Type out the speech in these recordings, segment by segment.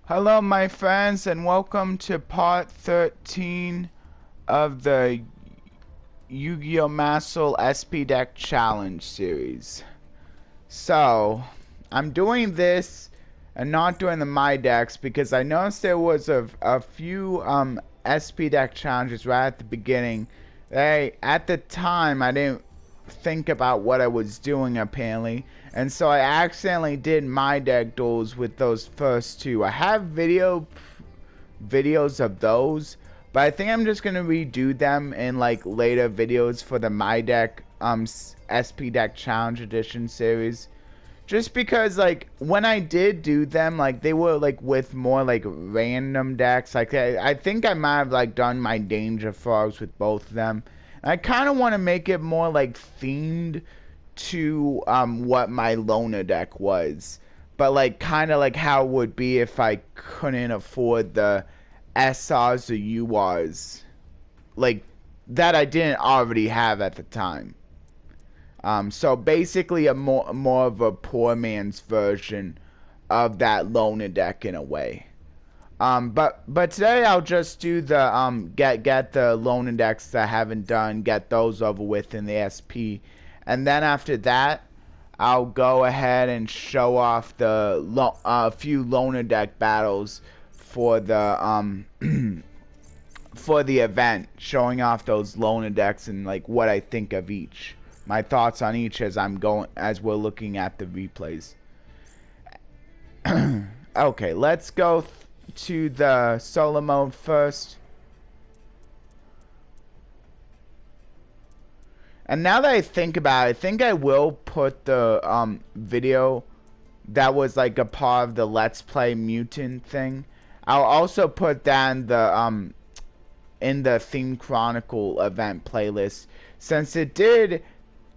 Hello my friends and welcome to part 13 of the Yu-Gi-Oh! Mastle SP Deck Challenge series. So, I'm doing this and not doing the My Decks because I noticed there was a few SP Deck challenges right at the beginning. At the time I didn't think about what I was doing apparently, and so I accidentally did my deck duels with those first two. I have videos of those, but I think I'm just gonna redo them in like later videos for the my deck SP Deck Challenge Edition series. Just because like when I did do them, like they were like with more like random decks. Like I think I might have like done my Danger Frogs with both of them. I kind of want to make it more like themed to what my loner deck was, but like kind of like how it would be if I couldn't afford the SRs or URs, like that I didn't already have at the time. So basically a more of a poor man's version of that loner deck in a way. But today I'll just do the get the loan index that I haven't done, get those over with in the SP, and then after that I'll go ahead and show off the few loner deck battles for the for the event, showing off those loner decks and like what I think of each, my thoughts on each as we're looking at the replays. Okay, let's go to the solo mode first. And now that I think about it, I think I will put the video that was like a part of the Let's Play Mutant thing. I'll also put that in the Theme Chronicle event playlist, since it did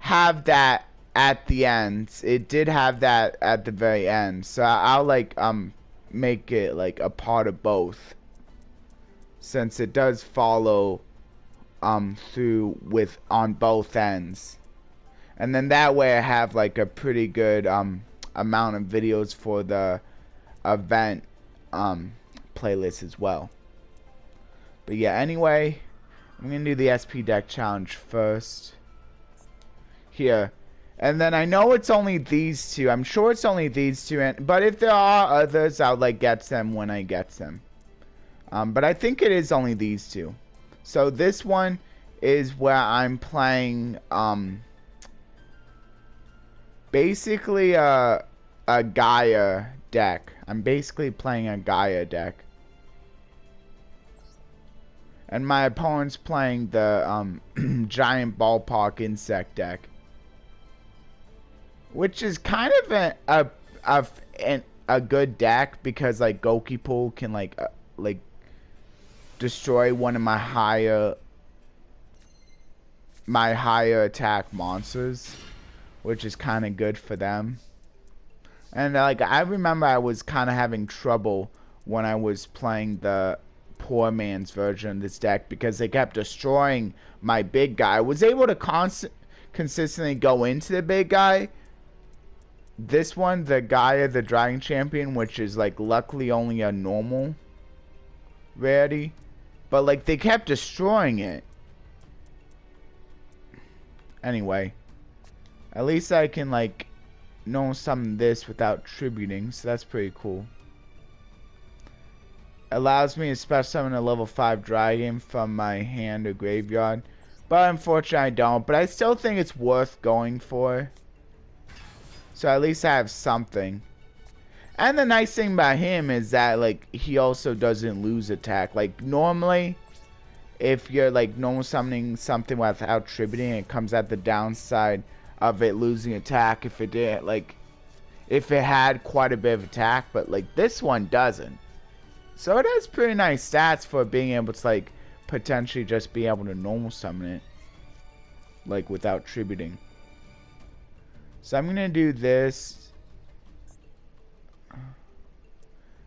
have that at the end. It did have that at the very end. So I'll like make it like a part of both, since it does follow through with on both ends, and then that way I have like a pretty good amount of videos for the event playlist as well. But yeah, anyway, I'm gonna do the SP Deck Challenge first here. And then I know it's only these two. I'm sure it's only these two. But if there are others, I'll like get them when I get them. But I think it is only these two. So this one is where I'm playing basically a Gaia deck. I'm basically playing a Gaia deck. And my opponent's playing the giant Ballpark insect deck, which is kind of a good deck because like Goki Pool can like destroy one of my higher attack monsters, which is kind of good for them. And like I remember I was kind of having trouble when I was playing the poor man's version of this deck because they kept destroying my big guy. I was able to consistently go into the big guy. This one, the Gaia, the Dragon Champion, which is like luckily only a normal rarity, but like they kept destroying it. Anyway, at least I can like know summon this without tributing, so that's pretty cool. Allows me to special summon a level 5 dragon from my hand or graveyard, but unfortunately I don't. But I still think it's worth going for. So at least I have something. And the nice thing about him is that like he also doesn't lose attack. Like normally if you're like normal summoning something without tributing, it comes at the downside of it losing attack if it did like if it had quite a bit of attack, but like this one doesn't. So it has pretty nice stats for being able to like potentially just be able to normal summon it like without tributing. So I'm gonna do this.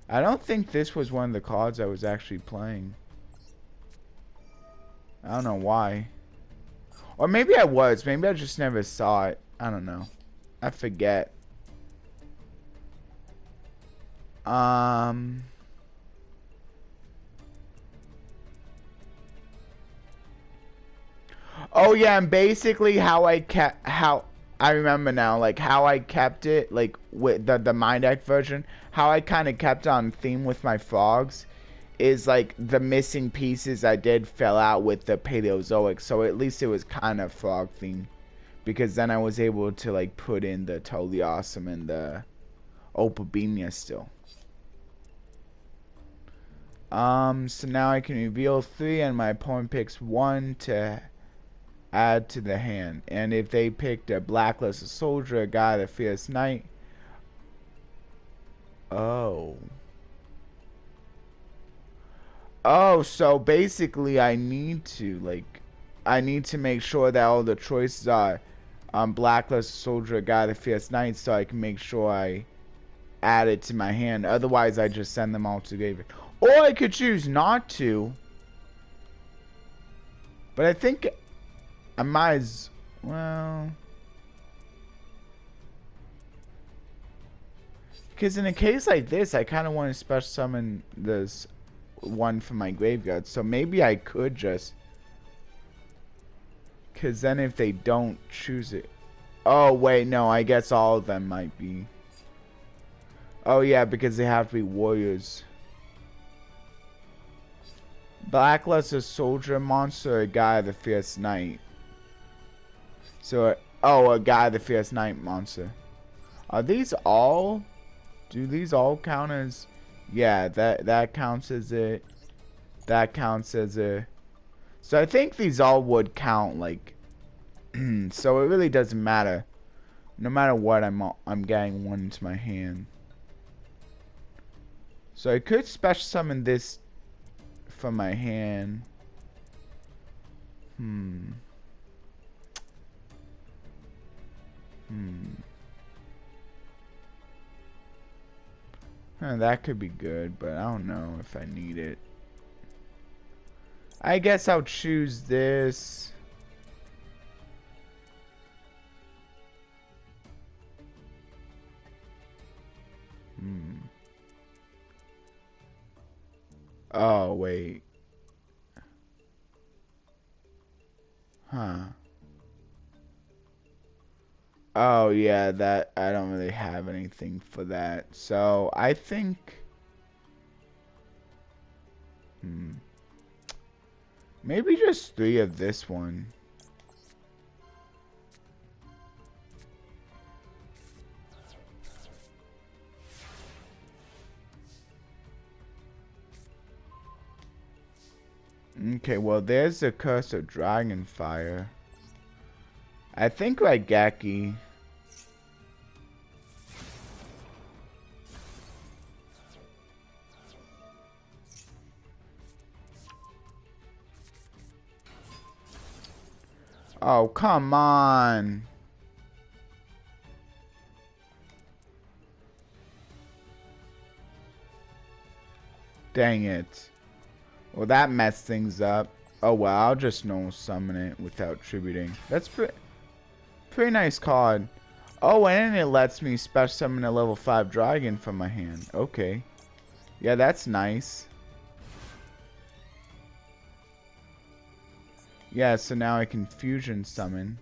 I don't think this was one of the cards I was actually playing. I don't know why. Or maybe I was. Maybe I just never saw it. I don't know. I forget. Oh yeah, and basically how I remember now, like how I kept it, like with the Mind Deck version, how I kind of kept on theme with my frogs, is like the missing pieces I did fell out with the Paleozoic, so at least it was kind of frog themed, because then I was able to like put in the Totally Awesome and the Opalbenia still. So now I can reveal 3 and my opponent picks 1 to add to the hand. And if they picked a Blacklisted Soldier, a Guy, the Fierce Knight. Oh. Oh, so basically I need to make sure that all the choices are Blacklisted Soldier, a Guy, the Fierce Knight, so I can make sure I add it to my hand. Otherwise I just send them all to graveyard. Or I could choose not to. But I think I might as well. Because in a case like this, I kind of want to special summon this one from my graveyard. So maybe I could just. Because then if they don't choose it. Oh, wait, no, I guess all of them might be. Oh, yeah, because they have to be warriors. Blacklisted Soldier monster, a Guy, the Fierce Knight. So, oh, a Guy, the Fierce Knight monster. Are these all? Do these all count as? Yeah, that counts as it. That counts as a. So I think these all would count, like. So it really doesn't matter. No matter what, I'm getting 1 into my hand. So I could special summon this from my hand. That could be good, but I don't know if I need it. I guess I'll choose this. Oh, wait. Huh. Oh, yeah, that I don't really have anything for that. So, I think maybe just 3 of this one. Okay, well, there's the Curse of Dragonfire. I think Raigeki. Oh, come on. Dang it. Well, that messed things up. Oh, well, I'll just no summon it without tributing. That's pretty nice card. Oh, and it lets me special summon a level 5 dragon from my hand. Okay. Yeah, that's nice. Yeah, so now I can fusion summon.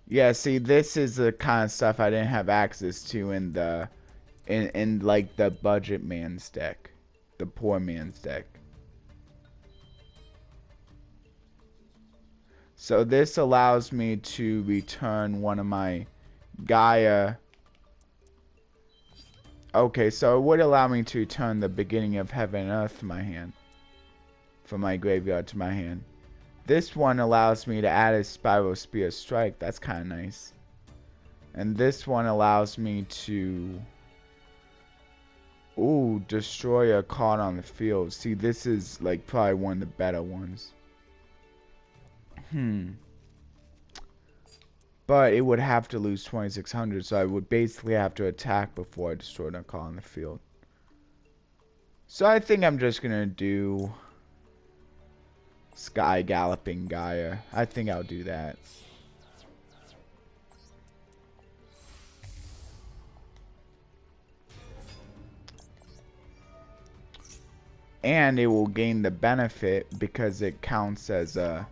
Yeah, see, this is the kind of stuff I didn't have access to in the in like the budget man's deck. The poor man's deck. So this allows me to return one of my Gaia. Okay, so it would allow me to return the beginning of Heaven and Earth to my hand. From my graveyard to my hand. This one allows me to add a Spiral Spear Strike. That's kind of nice. And this one allows me to... Ooh, destroy a card on the field. See, this is like probably one of the better ones. But it would have to lose 2600, so I would basically have to attack before I destroyed a card on the field. So I think I'm just gonna do Sky Galloping Gaia. I think I'll do that. And it will gain the benefit because it counts as a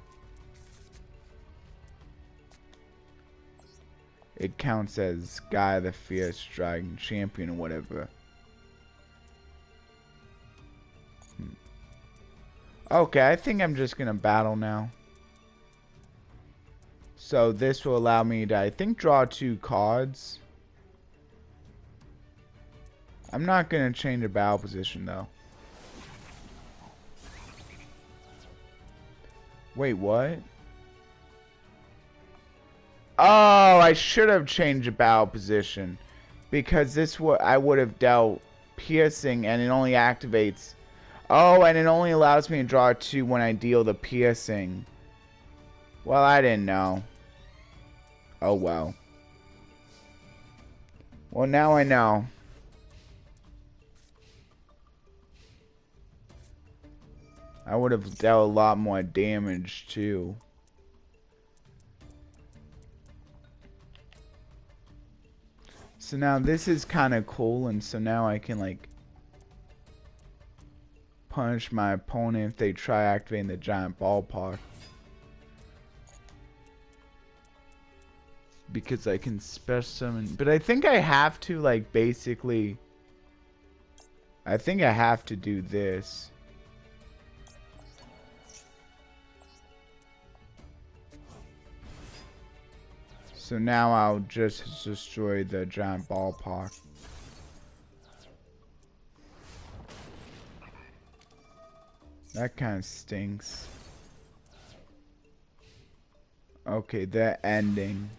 it counts as Gaia the Fierce Dragon Champion or whatever. Okay, I think I'm just gonna battle now. So this will allow me to, I think, draw 2 cards. I'm not gonna change the battle position though. Wait, what? Oh, I should have changed the battle position. Because this I would have dealt piercing and it only activates. Oh, and it only allows me to draw 2 when I deal the piercing. Well, I didn't know. Oh, well. Well, now I know. I would have dealt a lot more damage, too. So now this is kind of cool, and so now I can, like, punish my opponent if they try activating the giant ballpark. Because I can special summon. But I think I have to, like, basically. I think I have to do this. So now I'll just destroy the giant ballpark. That kind of stinks. Okay, the ending.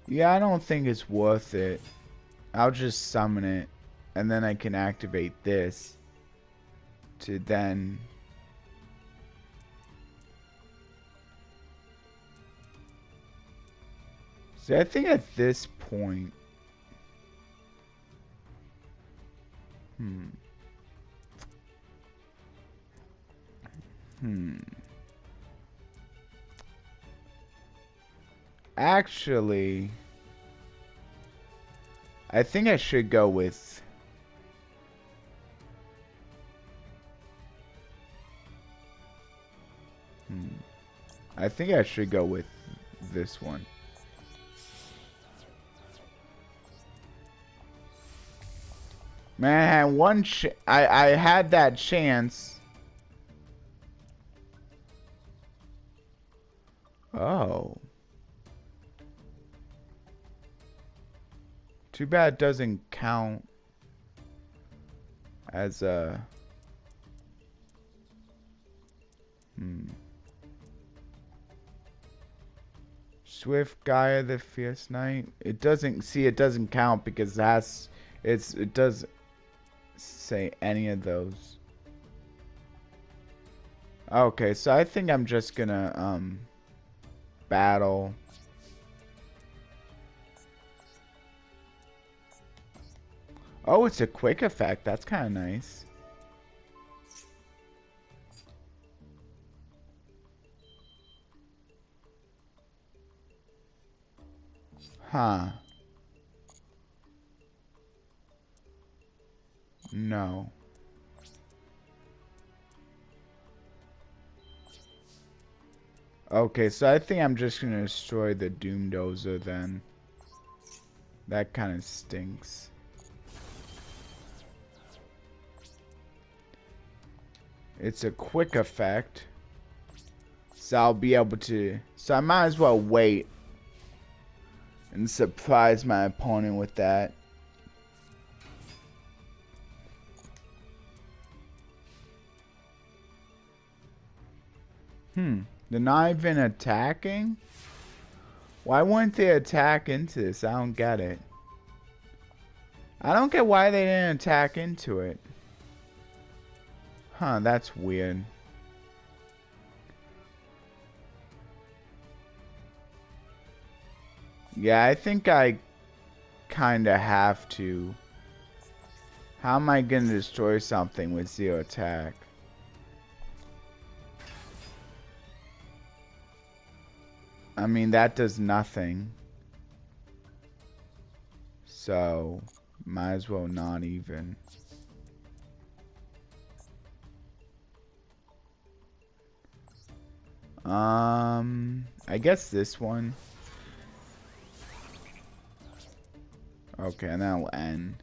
Yeah, I don't think it's worth it. I'll just summon it, and then I can activate this to then. See, I think at this point. Actually, I think I should go with. I think I should go with this one. Man, I had one I had that chance. Oh. Too bad it doesn't count as a Swift Gaia the Fierce Knight. It doesn't count because it doesn't say any of those. Okay, so I think I'm just gonna battle. Oh, it's a quick effect. That's kind of nice. Huh. No. Okay, so I think I'm just gonna destroy the Doomdozer then. That kind of stinks. It's a quick effect. So I'll be able to. So I might as well wait and surprise my opponent with that. They're not even attacking? Why wouldn't they attack into this? I don't get it. I don't get why they didn't attack into it. Huh, that's weird. Yeah, I think I kinda have to. How am I gonna destroy something with 0 attack? I mean, that does nothing. So, might as well not even. I guess this one. Okay, and that'll end.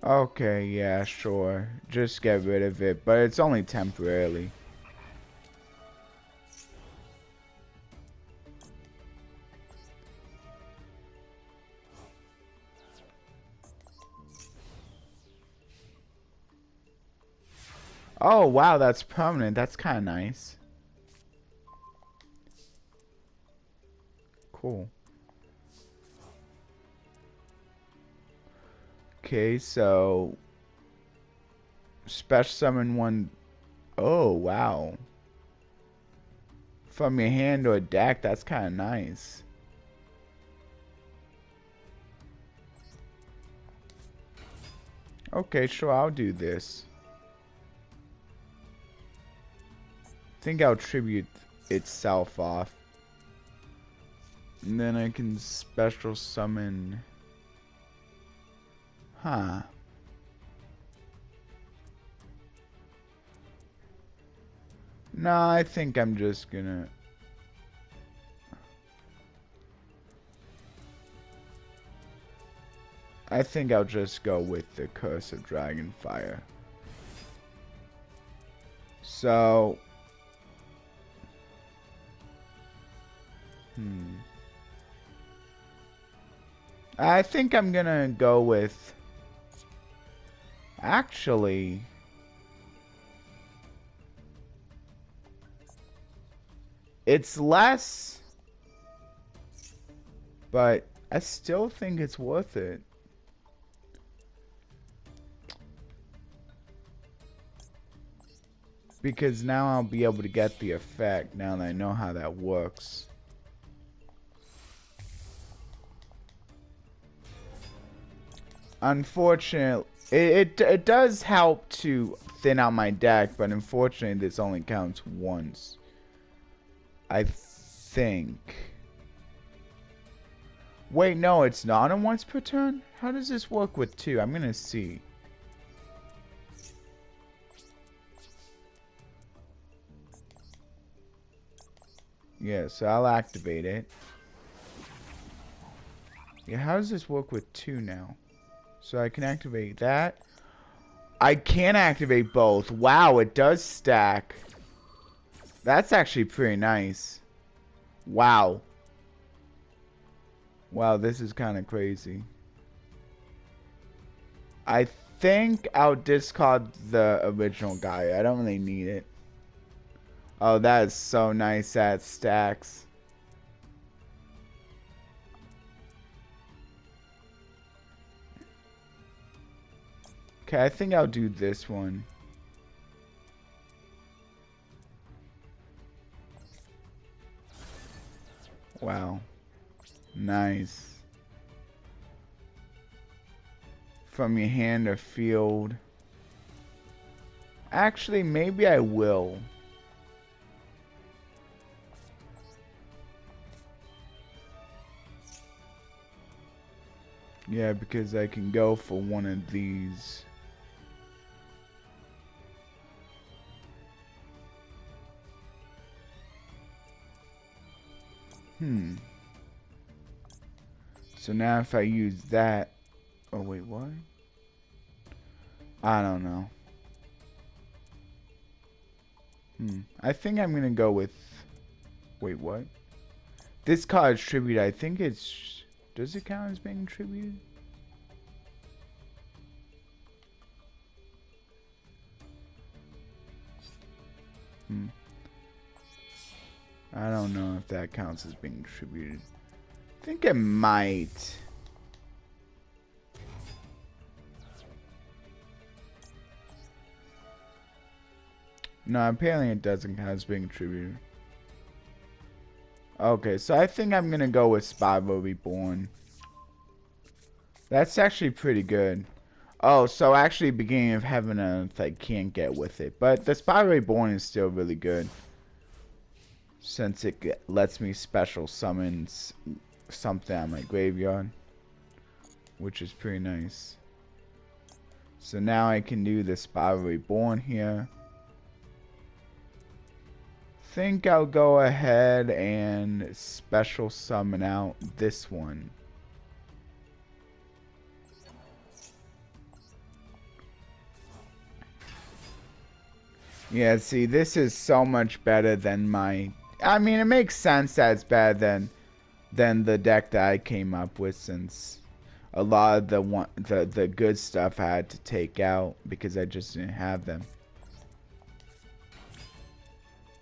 Okay, yeah, sure. Just get rid of it, but it's only temporarily. Oh, wow, that's permanent. That's kind of nice. Cool. Okay, so special summon one. Oh, wow. From your hand or deck, that's kind of nice. Okay, sure, I'll do this. I think I'll tribute itself off. And then I can special summon. Huh. No, I think I'm just gonna. I think I'll just go with the Curse of Dragonfire. So. I think I'm gonna go with. Actually. It's less. But I still think it's worth it. Because now I'll be able to get the effect now that I know how that works. Unfortunately, it does help to thin out my deck, but unfortunately this only counts once. I think. Wait, no, it's not a once per turn? How does this work with two? I'm gonna see. Yeah, so I'll activate it. Yeah, how does this work with two now? So I can activate that. I can activate both. Wow, it does stack. That's actually pretty nice. Wow. Wow, this is kind of crazy. I think I'll discard the original Gaia. I don't really need it. Oh, that is so nice that stacks. Okay, I think I'll do this one. Wow. Nice. From your hand or field. Actually, maybe I will. Yeah, because I can go for one of these. So now if I use that. Oh, wait, what? I don't know. I think I'm gonna go with. Wait, what? This card's tribute. I think it's. Does it count as being tributed? I don't know if that counts as being tributed. I think it might. No, apparently it doesn't count as being tributed. Okay, so I think I'm gonna go with Spyro Reborn. That's actually pretty good. Oh, so actually beginning of Heaven and Earth I can't get with it. But the Spire Reborn is still really good. Since it lets me special summon something out of my graveyard. Which is pretty nice. So now I can do the Spire Reborn here. Think I'll go ahead and special summon out this one. Yeah, see, this is so much better than my... I mean, it makes sense that it's better than the deck that I came up with, since a lot of the good stuff I had to take out because I just didn't have them.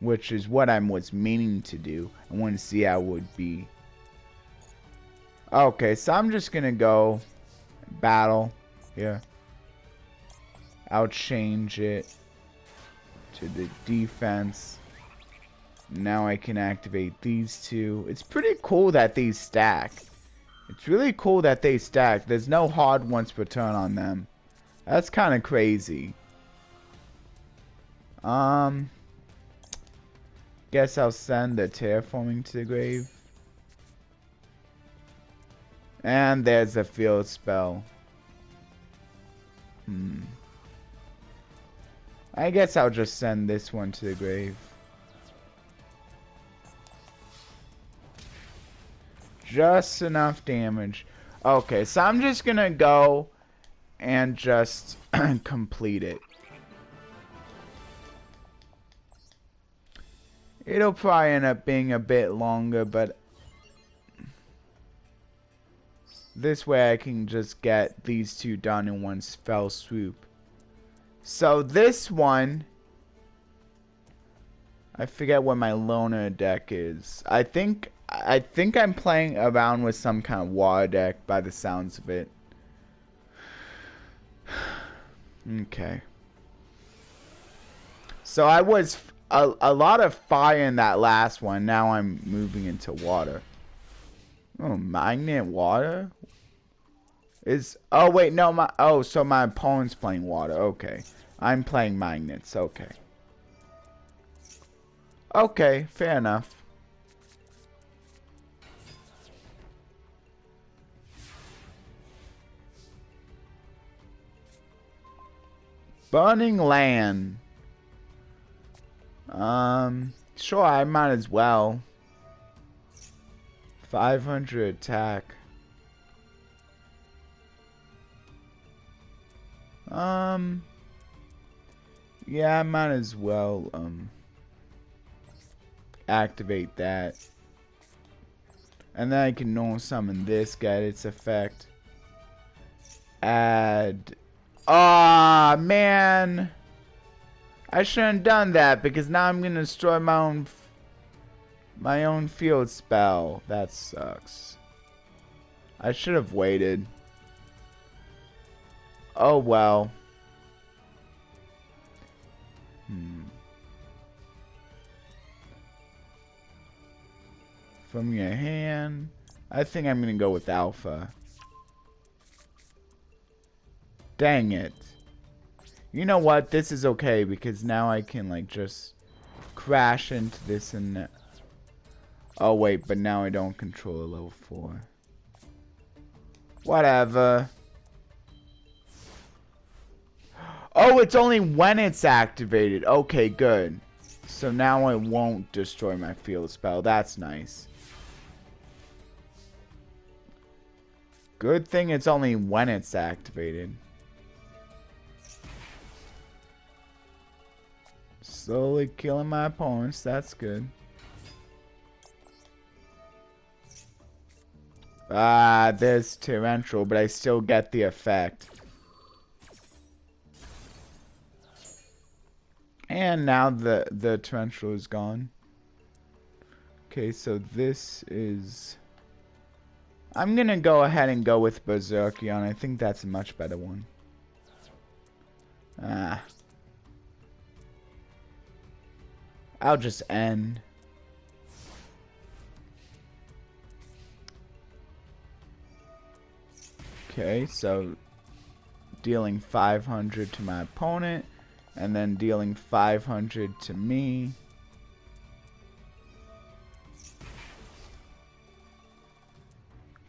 Which is what I was meaning to do. I want to see how it would be. Okay, so I'm just gonna go battle here. I'll change it to the defense. Now I can activate these two. It's pretty cool that these stack. It's really cool that they stack. There's no hard once per turn on them. That's kind of crazy. Guess I'll send the terraforming to the grave. And there's a field spell. I guess I'll just send this one to the grave. Just enough damage. Okay, so I'm just gonna go and just complete it. It'll probably end up being a bit longer, but this way I can just get these two done in one fell swoop. So this one, I forget what my loner deck is. I think I'm playing around with some kind of water deck by the sounds of it. Okay. So I was a lot of fire in that last one. Now I'm moving into water. Oh, Magnet Water? Oh wait, no, so my opponent's playing water. Okay. I'm playing magnets. Okay. Okay, fair enough. Burning Land. Sure, I might as well. 500 attack. Yeah, I might as well, activate that. And then I can normal summon this, get its effect. Add... Ah, man! I shouldn't have done that, because now I'm gonna destroy my own field spell. That sucks. I should have waited. Oh well. From your hand, I think I'm gonna go with Alpha. Dang it. You know what? This is okay because now I can like just crash into this and that. Oh wait, but now I don't control a level 4. Whatever. Oh, it's only when it's activated. Okay, good. So now it won't destroy my field spell. That's nice. Good thing it's only when it's activated. Slowly killing my opponents. That's good. Ah, there's Torrential, but I still get the effect. And now the Torrential is gone. Okay, so this is... I'm gonna go ahead and go with Berserkion. I think that's a much better one. Ah. I'll just end. Okay, so dealing 500 to my opponent, and then dealing 500 to me.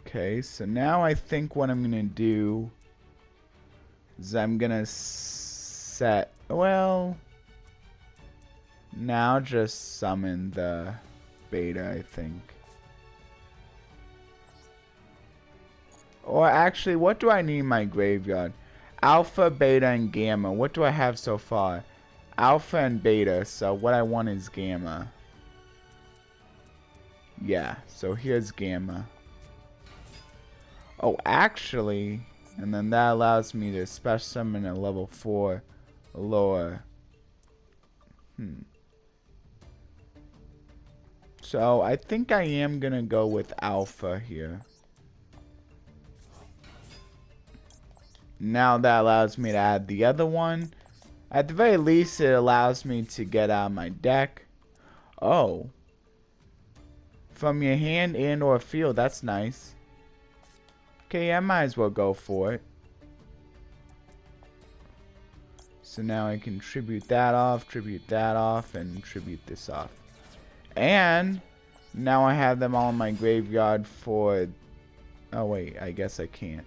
Okay, so now I think what I'm gonna do is I'm gonna set, well, now just summon the beta, I think. Or actually, what do I need in my graveyard? Alpha, beta, and gamma. What do I have so far? Alpha and beta, so what I want is gamma. Yeah, so here's gamma. Oh, actually, and then that allows me to special summon a level 4 lower. So I think I am gonna go with alpha here. Now that allows me to add the other one. At the very least, it allows me to get out of my deck. Oh. From your hand and or field, that's nice. Okay, I might as well go for it. So now I can tribute that off, and tribute this off. And now I have them all in my graveyard for... Oh wait, I guess I can't.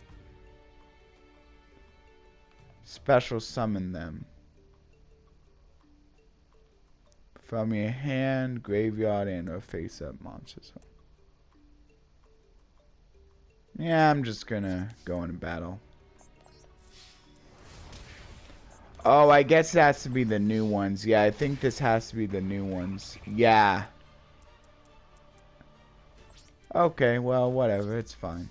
Special summon them. From your hand, graveyard, and or face up monsters. Yeah, I'm just gonna go into battle. Oh, I guess it has to be the new ones. Yeah, I think this has to be the new ones. Yeah. Okay, well, whatever. It's fine.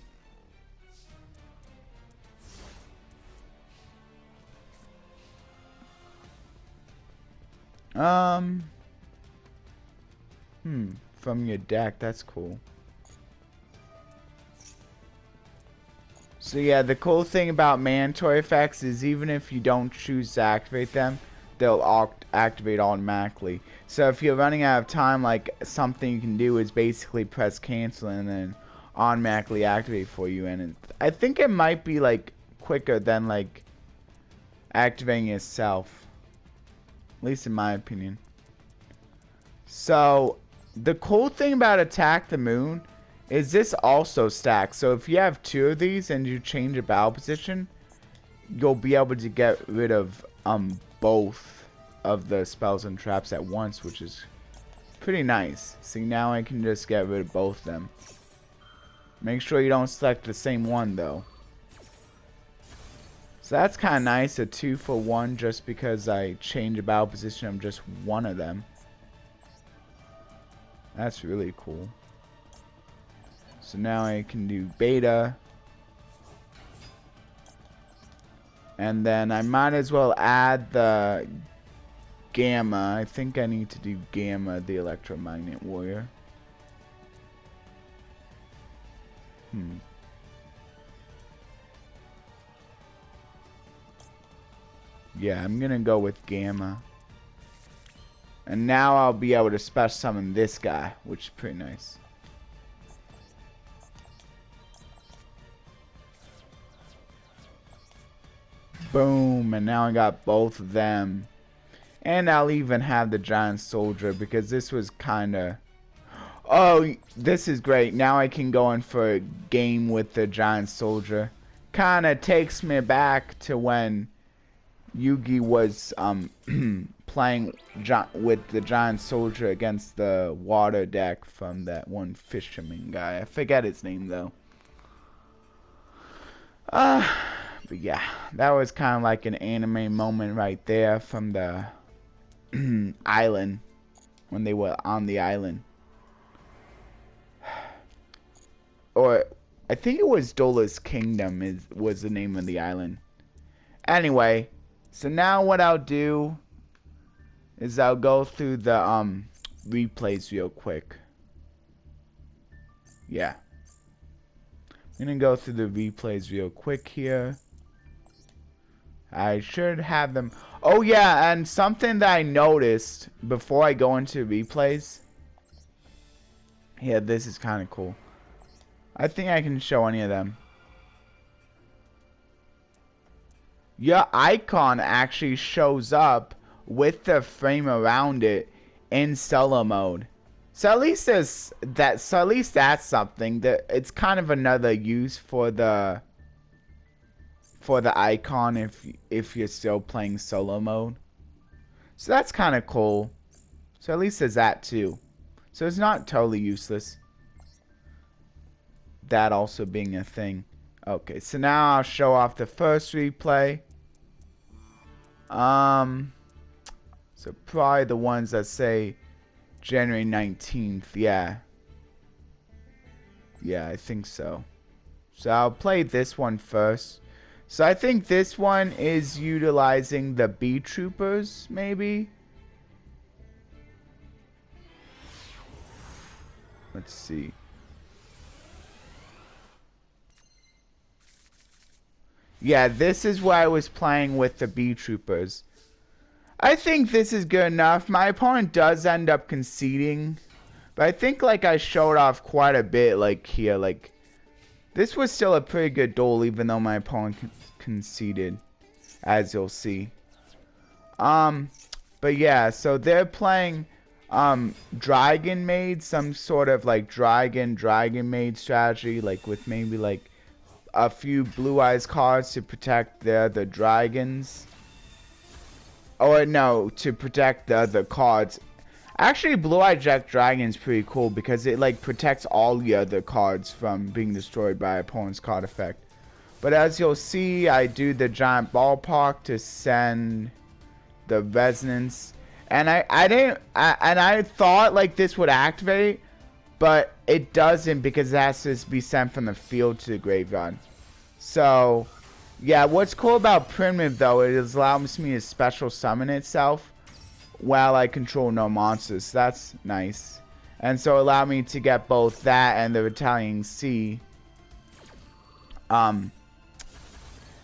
From your deck. That's cool. So yeah, the cool thing about mandatory effects is even if you don't choose to activate them, they'll activate automatically. So if you're running out of time, like something you can do is basically press cancel and then automatically activate for you. And I think it might be like quicker than like activating itself, at least in my opinion. So the cool thing about Attack the Moon is this also stacks. So if you have 2 of these and you change a battle position, you'll be able to get rid of both of the spells and traps at once, which is pretty nice. See, now I can just get rid of both of them. Make sure you don't select the same one though. So that's kind of nice, a 2-for-1 just because I change a battle position of just one of them. That's really cool. So now I can do beta. And then I might as well add the gamma. I think I need to do gamma, the Electromagnet Warrior. Yeah, I'm gonna go with gamma. And now I'll be able to special summon this guy, which is pretty nice. Boom, and now I got both of them. And I'll even have the giant soldier because this was kinda... Oh, this is great. Now I can go in for a game with the giant soldier. Kinda takes me back to when Yugi was playing with the giant soldier against the water deck from that one fisherman guy. I forget his name though. But yeah, that was kind of like an anime moment right there from the island, when they were on the island. Or, I think it was Dola's Kingdom was the name of the island. Anyway, so now what I'll do is I'll go through the replays real quick. Yeah. I'm gonna go through the replays real quick here. I should have them. Oh yeah, and something that I noticed before I go into replays. Yeah, this is kind of cool. I think I can show any of them. your icon actually shows up with the frame around it in solo mode. So at least there's that. So at least that's something. That it's kind of another use for the icon if you're still playing solo mode. So that's kind of cool. So at least there's that too. So it's not totally useless. That also being a thing. Okay, so now I'll show off the first replay. So probably the ones that say January 19th. Yeah, I think so. So I'll play this one first. So I think this one is utilizing the Beetroopers, maybe. Let's see. Yeah, this is where I was playing with the Beetroopers. I think this is good enough. My opponent does end up conceding, but I think like I showed off quite a bit like here. Like this was still a pretty good duel even though my opponent conceded, as you'll see. But yeah, so they're playing Dragonmaid, some sort of like Dragonmaid strategy, like with maybe like a few blue eyes cards to protect the dragons. Or no, to protect the other cards. Actually, Blue Eye Jack Dragon's pretty cool because it like protects all the other cards from being destroyed by opponent's card effect. But as you'll see, I do the giant Ballpark to send the resonance. And I thought like this would activate, but it doesn't because it has to be sent from the field to the graveyard. So yeah, what's cool about Primitive though, it allows me to special summon itself while I control no monsters. So that's nice. And so it allowed me to get both that and the Battalion C. And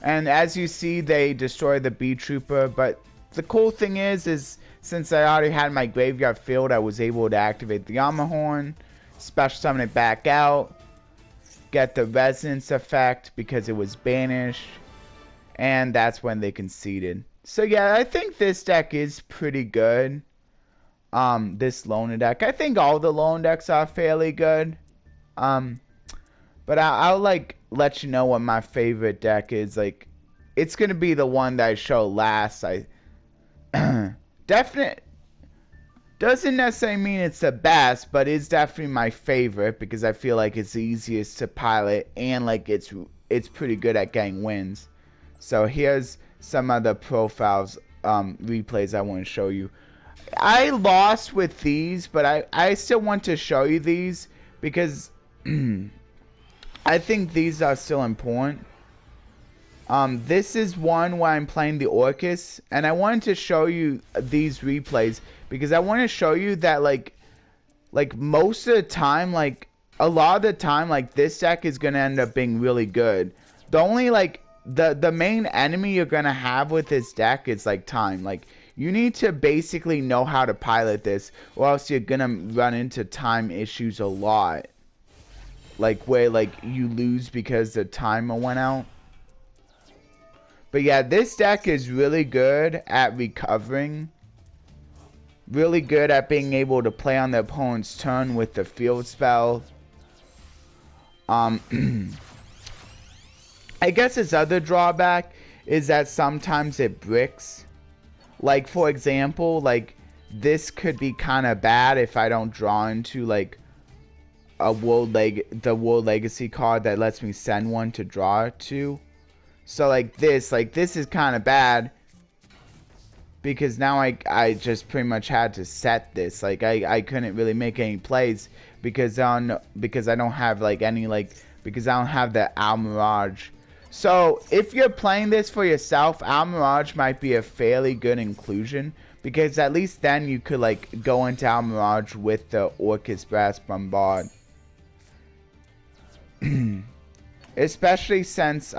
as you see, they destroy the Beetrooper, but the cool thing is since I already had my graveyard filled, I was able to activate the Armor Horn, special summon it back out, get the resonance effect because it was banished, and that's when they conceded. So yeah, I think this deck is pretty good. This Loner deck. I think all the Loner decks are fairly good. But I'll like let you know what my favorite deck is. Like, it's gonna be the one that I show last. I definite doesn't necessarily mean it's the best, but it's definitely my favorite because I feel like it's the easiest to pilot and like it's pretty good at getting wins. So here's some of the profiles replays I want to show you. I lost with these, but I still want to show you these because I think these are still important. This is one where I'm playing the Orcust, and I wanted to show you these replays because I want to show you that like most of the time, like a lot of the time, like this deck is gonna end up being really good. The only like the main enemy you're gonna have with this deck is like time. Like you need to basically know how to pilot this, or else you're gonna run into time issues a lot. Like where like you lose because the timer went out. But yeah, this deck is really good at recovering. Really good at being able to play on the opponent's turn with the field spell. I guess its other drawback is that sometimes it bricks. Like for example, like this could be kind of bad if I don't draw into like the World Legacy card that lets me send one to draw to. So like this is kind of bad because now I just pretty much had to set this. Like I couldn't really make any plays because I don't have like any because I don't have the Almirage. So if you're playing this for yourself, Almirage might be a fairly good inclusion because at least then you could like go into Almirage with the Orcust Brass Bombard. Especially since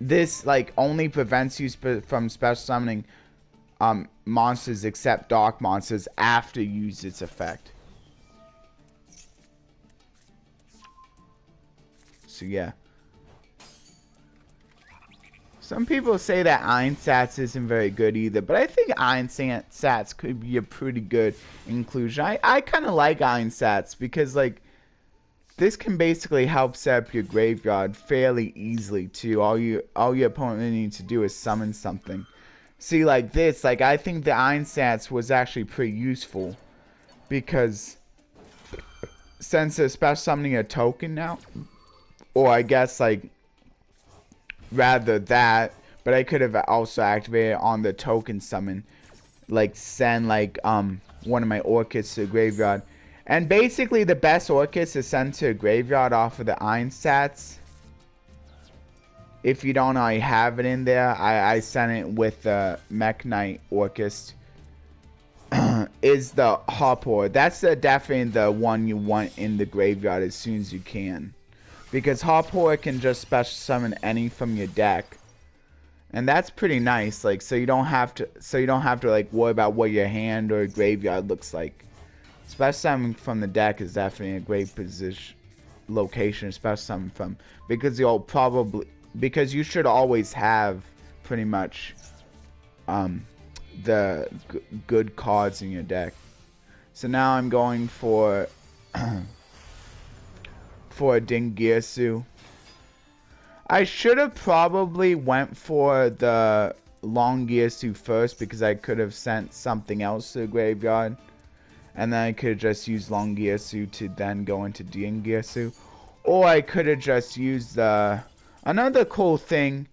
this like only prevents you from special summoning monsters except dark monsters after you use its effect. So yeah. Some people say that Iron Sats isn't very good either, but I think Iron Sats could be a pretty good inclusion. I kind of like Iron Sats because, like, this can basically help set up your graveyard fairly easily too. All your opponent really needs to do is summon something. See, like this, like I think the Iron Sats was actually pretty useful because since they're special summoning a token now, or I guess like rather that, but I could have also activated on the token summon, like send like one of my Orcusts to the graveyard. And basically the best Orcust is sent to a graveyard off of the Iron Sats. If you don't already have it in there, I sent it with the Mech Knight Orcust. Is the Hopper. That's definitely the one you want in the graveyard as soon as you can. Because Hopper can just special summon any from your deck. And that's pretty nice, like so you don't have to like worry about what your hand or graveyard looks like. Special summon from the deck is definitely a great location to special summon from, because you should always have pretty much the good cards in your deck. So now I'm going for for a Dingirsu. I should have probably went for the Longirsu first because I could have sent something else to the graveyard. And then I could have just used Longirsu to then go into Dingirsu. Or I could have just used another cool thing.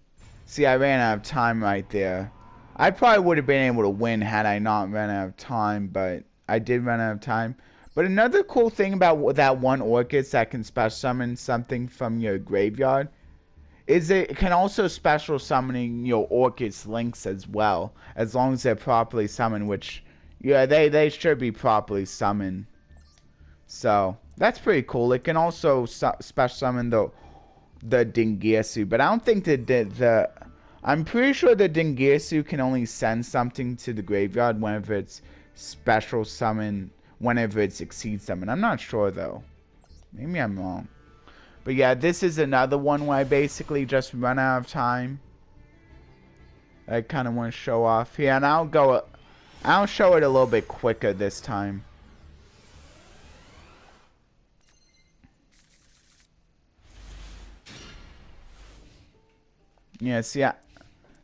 See, I ran out of time right there. I probably would have been able to win had I not run out of time, but I did run out of time. But another cool thing about that one Orcust that can special summon something from your graveyard is it can also special summoning your Orcust links as well, as long as they're properly summoned, which, yeah, they should be properly summoned. So that's pretty cool. It can also special summon the Dingirsu, but I don't think I'm pretty sure the Dingirsu can only send something to the graveyard whenever it's special summon, whenever it succeeds summon. I'm not sure though. Maybe I'm wrong. But yeah, this is another one where I basically just run out of time. I kind of want to show off here, and I'll show it a little bit quicker this time. Yeah, see,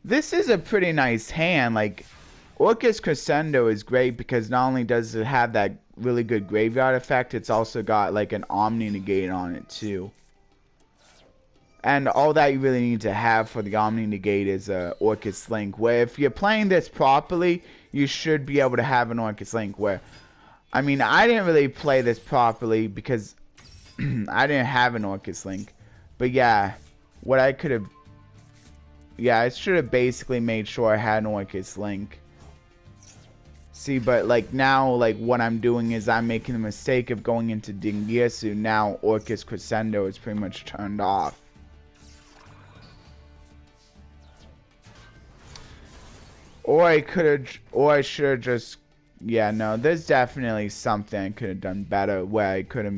this is a pretty nice hand. Like, Orcust Crescendo is great because not only does it have that really good graveyard effect, it's also got like an Omni Negate on it too. And all that you really need to have for the Omni Negate is a Orcust Link, where if you're playing this properly, you should be able to have an Orcust Link. Where, I mean, I didn't really play this properly because I didn't have an Orcust Link. But yeah, what I could have, yeah, I should have basically made sure I had an Orcust Link. See, but like now, like what I'm doing is I'm making the mistake of going into Dingirsu. Now Orcust Crescendo is pretty much turned off. Or I should have just, yeah, no, there's definitely something I could have done better where I could have,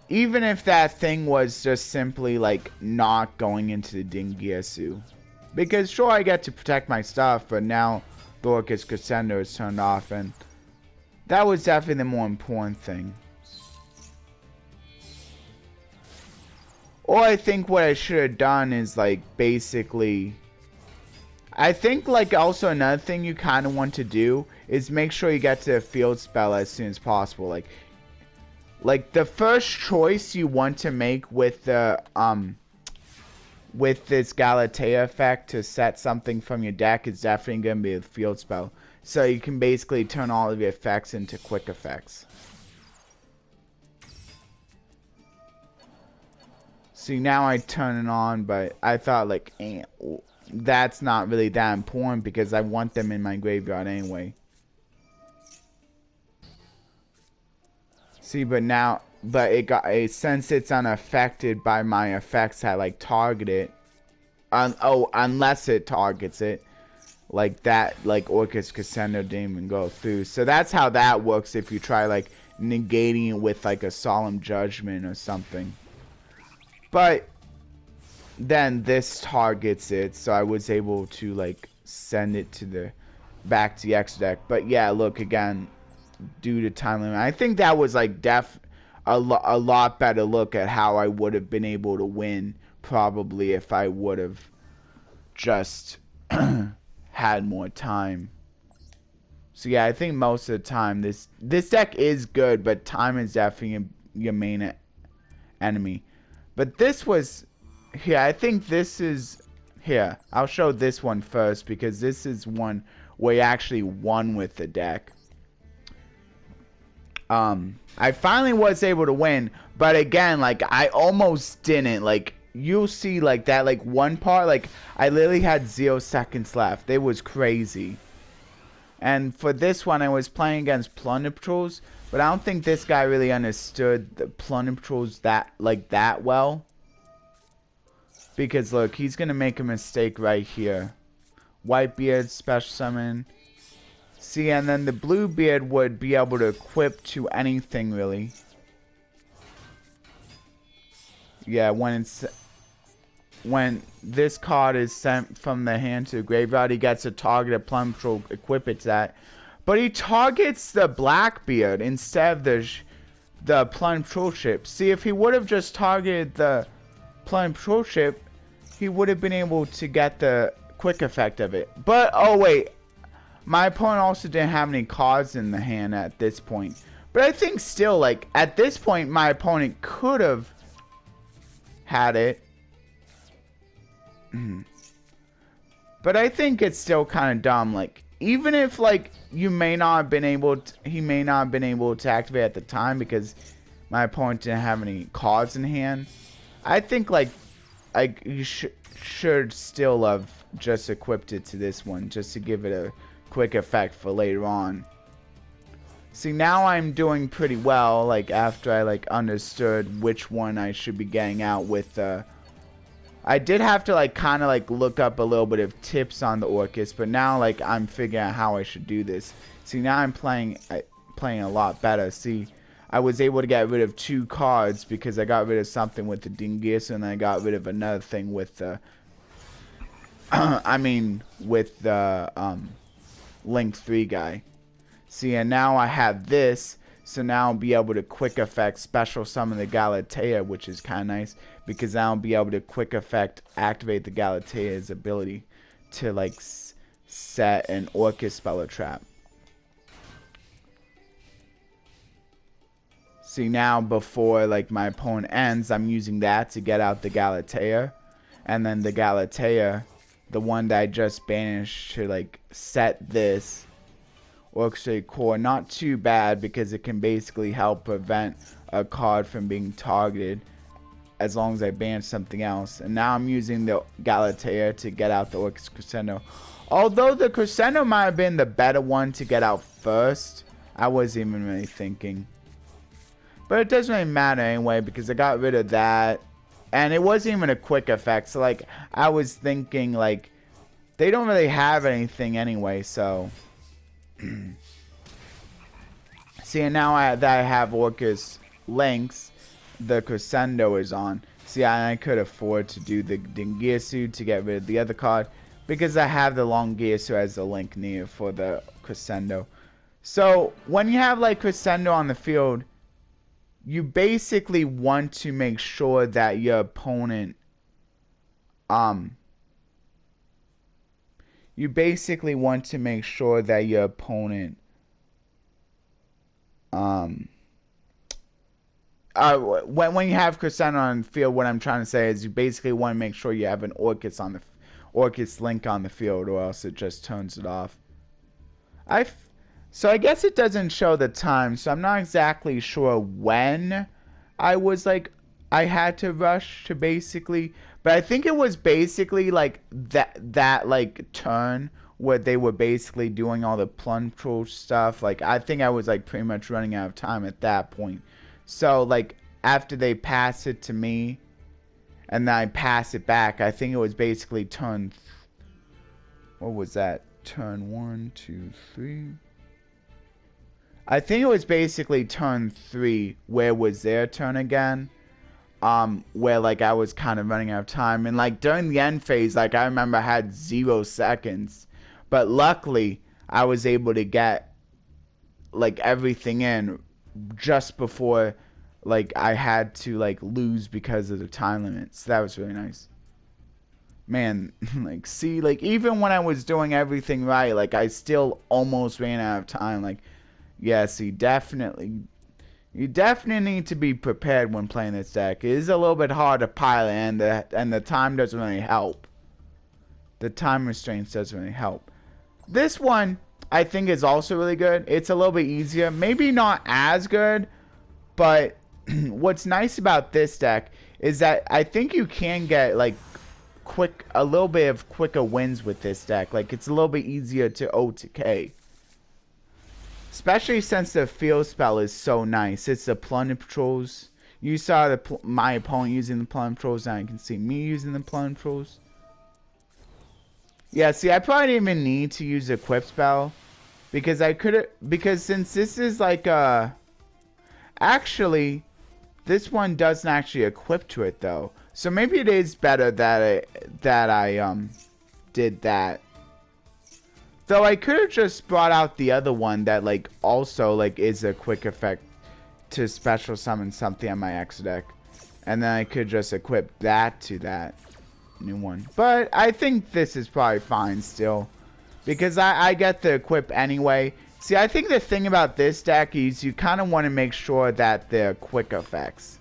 even if that thing was just simply like not going into the Dingirsu. Because sure, I get to protect my stuff, but now the Orcust Crescendo is turned off, and that was definitely the more important thing. Or I think what I should have done is like basically, I think like also another thing you kind of want to do is make sure you get to a field spell as soon as possible. Like the first choice you want to make with the with this Galatea effect to set something from your deck is definitely going to be a field spell. So you can basically turn all of your effects into quick effects. See, now I turn it on, but I thought like, that's not really that important because I want them in my graveyard anyway. See, but now, since it's unaffected by my effects that like target it, unless it targets it, like that, like Orcust Crescendo didn't even go through. So that's how that works if you try like negating it with like a Solemn Judgment or something. But then this targets it, so I was able to like send it to the back to the extra deck. But yeah, look again, due to time limit, I think that was like a lot better look at how I would have been able to win probably if I would have just had more time. So yeah, I think most of the time this deck is good, but time is definitely your main enemy. But this was here. I think this is here. I'll show this one first because this is one where you actually won with the deck. I finally was able to win, but again, like I almost didn't. Like you'll see, like that, like one part, like I literally had 0 seconds left. It was crazy. And for this one, I was playing against Plunder Patrols, but I don't think this guy really understood the Plunder Patrols that well. Because look, he's gonna make a mistake right here. Whitebeard special summon. See, and then the Bluebeard would be able to equip to anything really. Yeah, when this card is sent from the hand to the graveyard, he gets a target of Plunder Patrol, equip it to that. But he targets the Blackbeard instead of the Plunder Patrol ship. See, if he would have just targeted the Plunder Patrol ship, he would have been able to get the quick effect of it. But, oh wait, my opponent also didn't have any cards in the hand at this point. But I think still, like, at this point, my opponent could have had it. But I think it's still kind of dumb. Like, even if, like, you may not have been able to, he may not have been able to activate at the time because my opponent didn't have any cards in hand. I think, like you should still have just equipped it to this one just to give it a quick effect for later on. See, now I'm doing pretty well, like, after I, like, understood which one I should be getting out with, I did have to, like, kind of, like, look up a little bit of tips on the Orcust, but now, like, I'm figuring out how I should do this. See, now I'm playing a lot better. See, I was able to get rid of 2 cards because I got rid of something with the Dingus, and I got rid of another thing with the, with the, Link 3 guy. See, and now I have this, so now I'll be able to quick effect special summon the Galatea, which is kind of nice, because now I'll be able to quick effect activate the Galatea's ability to, like, set an Orcust spell trap. See, now before, like, my opponent ends, I'm using that to get out the Galatea, and then the Galatea, the one that I just banished, to, like, set this Orchestrated Core. Not too bad because it can basically help prevent a card from being targeted as long as I ban something else. And now I'm using the Galatea to get out the Orcust Crescendo. Although the Crescendo might have been the better one to get out first, I wasn't even really thinking. But it doesn't really matter anyway because I got rid of that. And it wasn't even a quick effect. So, like, I was thinking, like, they don't really have anything anyway, so. See, and now that I have Orcust links, the Crescendo is on. See, I could afford to do the Dingisu to get rid of the other card because I have the Longisu as a link near for the Crescendo. So, when you have, like, Crescendo on the field, you basically want to make sure that your opponent, you basically want to make sure that your opponent, when you have Crescendo on the field, what I'm trying to say is you basically want to make sure you have an Orcust link on the field, or else it just turns it off. So I guess it doesn't show the time, so I'm not exactly sure when I was, like, I had to rush to basically, but I think it was basically, like, that like, turn where they were basically doing all the Plunder Patrol stuff. Like, I think I was, like, pretty much running out of time at that point. So, like, after they pass it to me, and then I pass it back, I think it was basically turn, what was that? Turn 1, 2, 3... I think it was basically turn 3 where it was their turn again. where like I was kind of running out of time, and like during the end phase, like I remember I had 0 seconds, but luckily I was able to get like everything in just before like I had to like lose because of the time limits. So that was really nice. Man, like see, like even when I was doing everything right, like I still almost ran out of time. Like, yes, you definitely need to be prepared when playing this deck. It is a little bit hard to pilot, and the time doesn't really help. The time restraints doesn't really help. This one, I think, is also really good. It's a little bit easier. Maybe not as good, but what's nice about this deck is that I think you can get, like, a little bit of quicker wins with this deck. Like, it's a little bit easier to O to K. Especially since the field spell is so nice. It's the Plunder Patrols. You saw my opponent using the Plunder Patrols. Now you can see me using the Plunder Patrols. Yeah, see, I probably didn't even need to use the equip spell. Because since this is like actually, this one doesn't actually equip to it though. So maybe it is better that I did that. Though I could have just brought out the other one that like also like is a quick effect to special summon something on my X deck. And then I could just equip that to that new one. But I think this is probably fine still. Because I get the equip anyway. See, I think the thing about this deck is you kind of want to make sure that they're quick effects.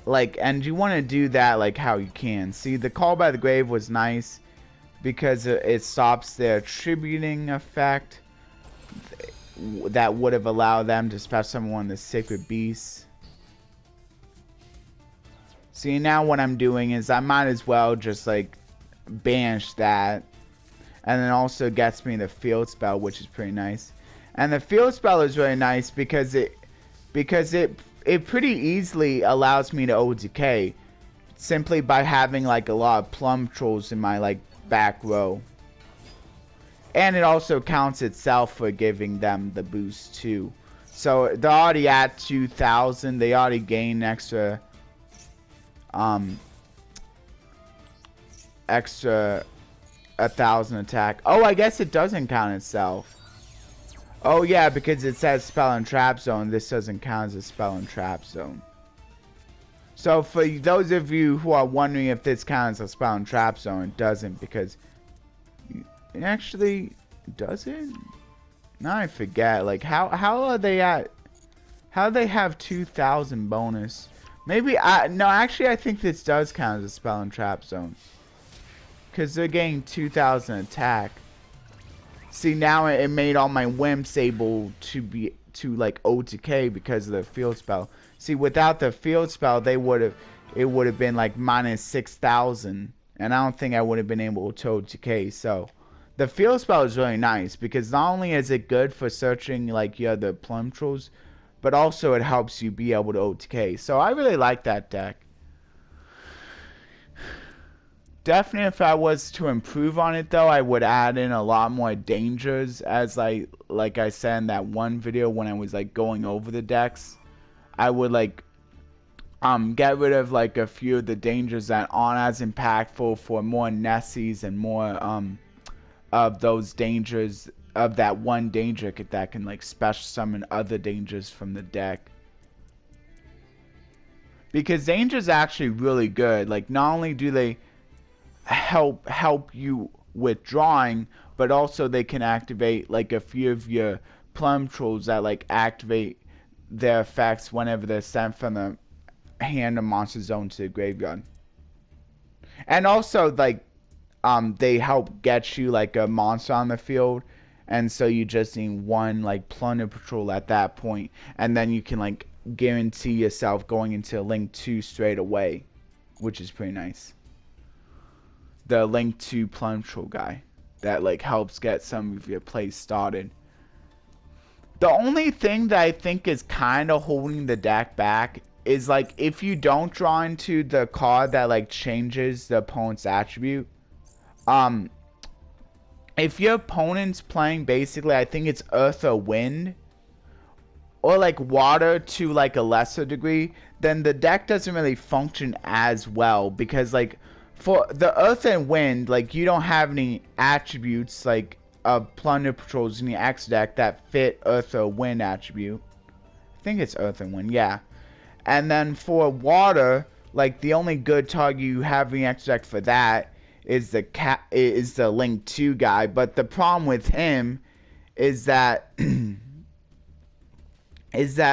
Like, and you want to do that like how you can. See, the Call by the Grave was nice. Because it stops their attributing effect that would have allowed them to special summon one of the Sacred Beasts. See, now what I'm doing is I might as well just like banish that. And then also gets me the field spell, which is pretty nice. And the field spell is really nice because it pretty easily allows me to OTK simply by having like a lot of Plum Trolls in my like back row. And it also counts itself for giving them the boost too. So they're already at 2,000. They already gain extra 1,000 attack. Oh, I guess it doesn't count itself. Oh yeah, because it says spell and trap zone. This doesn't count as a spell and trap zone. So for those of you who are wondering if this counts as a spell and trap zone, it doesn't, because it actually doesn't. Now I forget. Like how are they at? How do they have 2,000 bonus? Maybe no. Actually, I think this does count as a spell and trap zone. Because they're getting 2,000 attack. See, now it made all my wimps able to like O to K because of the field spell. See, without the field spell, it would have been like minus 6,000, and I don't think I would have been able to O to K. So, the field spell is really nice because not only is it good for searching like the other Plum Trolls, but also it helps you be able to O to K. So I really like that deck. Definitely, if I was to improve on it though, I would add in a lot more dangers, as like I said in that one video when I was like going over the decks. I would like get rid of like a few of the dangers that aren't as impactful for more Nessies and more of those dangers of that one danger that can like special summon other dangers from the deck. Because danger's actually really good. Like not only do they help you with drawing, but also they can activate like a few of your Plum Trolls that like activate their effects whenever they're sent from the hand of monster zone to the graveyard. And also like they help get you like a monster on the field, and so you just need one like Plunder Patrol at that point, and then you can like guarantee yourself going into Link 2 straight away, which is pretty nice. The Link 2 Plunder Patrol guy that like helps get some of your plays started. The only thing that I think is kind of holding the deck back is like if you don't draw into the card that like changes the opponent's attribute. If your opponent's playing basically, I think it's Earth or Wind, or like water to like a lesser degree, then the deck doesn't really function as well, because like for the earth and wind, like you don't have any attributes like Plunder Patrols in the X deck that fit earth or wind attribute. I think it's earth and wind, yeah. And then for water, like the only good target you have in the X deck for that is the Link 2 guy. But the problem with him is that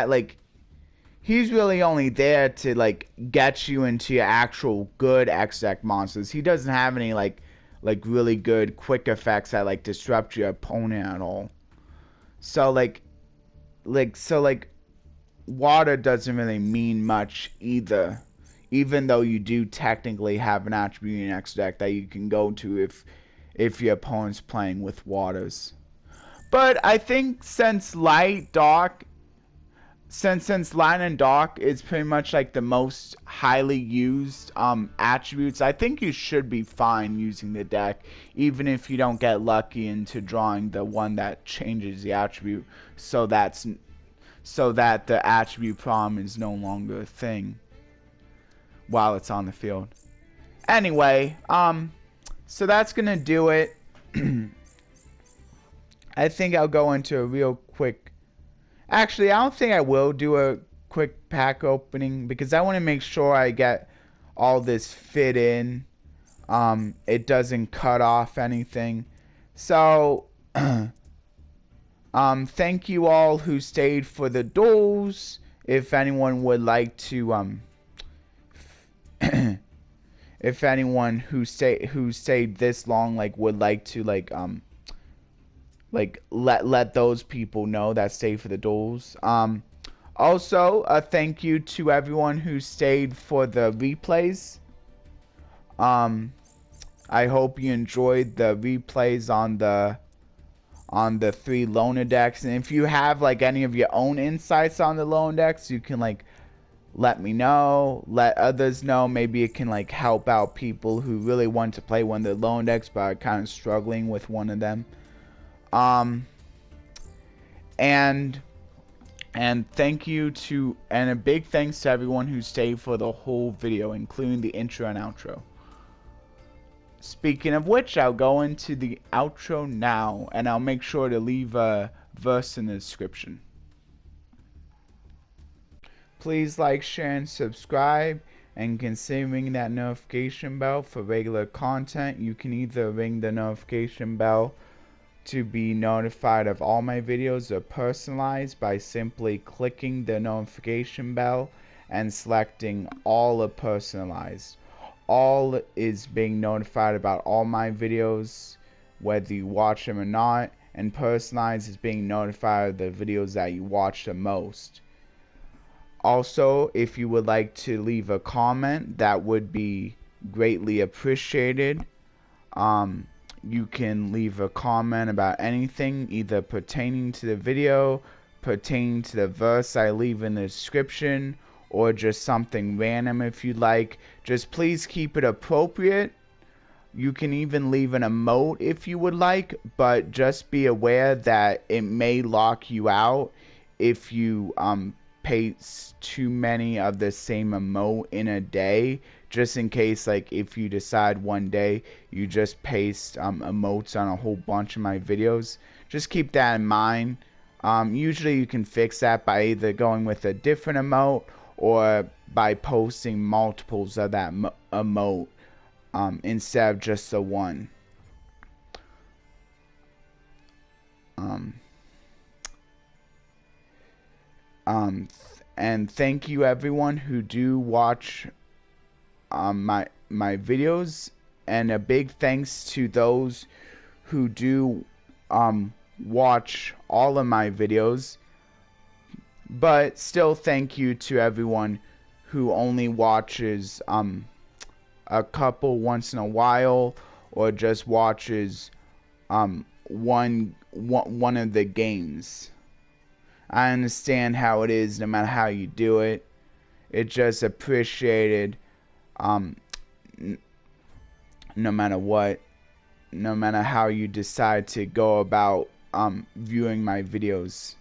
like he's really only there to like get you into your actual good X deck monsters. He doesn't have any like really good quick effects that like disrupt your opponent at all. So like water doesn't really mean much either, even though you do technically have an attribute in your X deck that you can go to if your opponent's playing with waters. But I think since light and dark is pretty much like the most highly used attributes, I think you should be fine using the deck, even if you don't get lucky into drawing the one that changes the attribute, so that the attribute problem is no longer a thing while it's on the field. Anyway, so that's gonna do it. I think I'll go into a real quick. Actually, I don't think I will do a quick pack opening, because I want to make sure I get all this fit in. It doesn't cut off anything. So, thank you all who stayed for the duels. If anyone would like to, if anyone who stayed this long, like, would like to, let those people know that stayed for the duels. Also, a thank you to everyone who stayed for the replays. I hope you enjoyed the replays on the 3 loner decks, and if you have like any of your own insights on the loner decks, you can like let me know, let others know. Maybe it can like help out people who really want to play one of the loner decks but are kind of struggling with one of them. And thank you to, and a big thanks to everyone who stayed for the whole video, including the intro and outro. Speaking of which, I'll go into the outro now, and I'll make sure to leave a verse in the description. Please like, share, and subscribe, and consider ringing that notification bell for regular content. You can either ring the notification bell to be notified of all my videos, or personalized by simply clicking the notification bell and selecting all or personalized. All is being notified about all my videos, whether you watch them or not, and personalized is being notified of the videos that you watch the most. Also, if you would like to leave a comment, that would be greatly appreciated. You can leave a comment about anything, either pertaining to the video, pertaining to the verse I leave in the description, or just something random if you'd like. Just please keep it appropriate. You can even leave an emote if you would like, but just be aware that it may lock you out if you paste too many of the same emote in a day. Just in case, like, if you decide one day you just paste emotes on a whole bunch of my videos, just keep that in mind. Usually you can fix that by either going with a different emote or by posting multiples of that emote instead of just the one. And thank you everyone who do watch my videos, and a big thanks to those who do watch all of my videos, but still thank you to everyone who only watches a couple once in a while, or just watches one of the games. I understand how it is, no matter how you do it. It's just appreciated, no matter what, no matter how you decide to go about viewing my videos.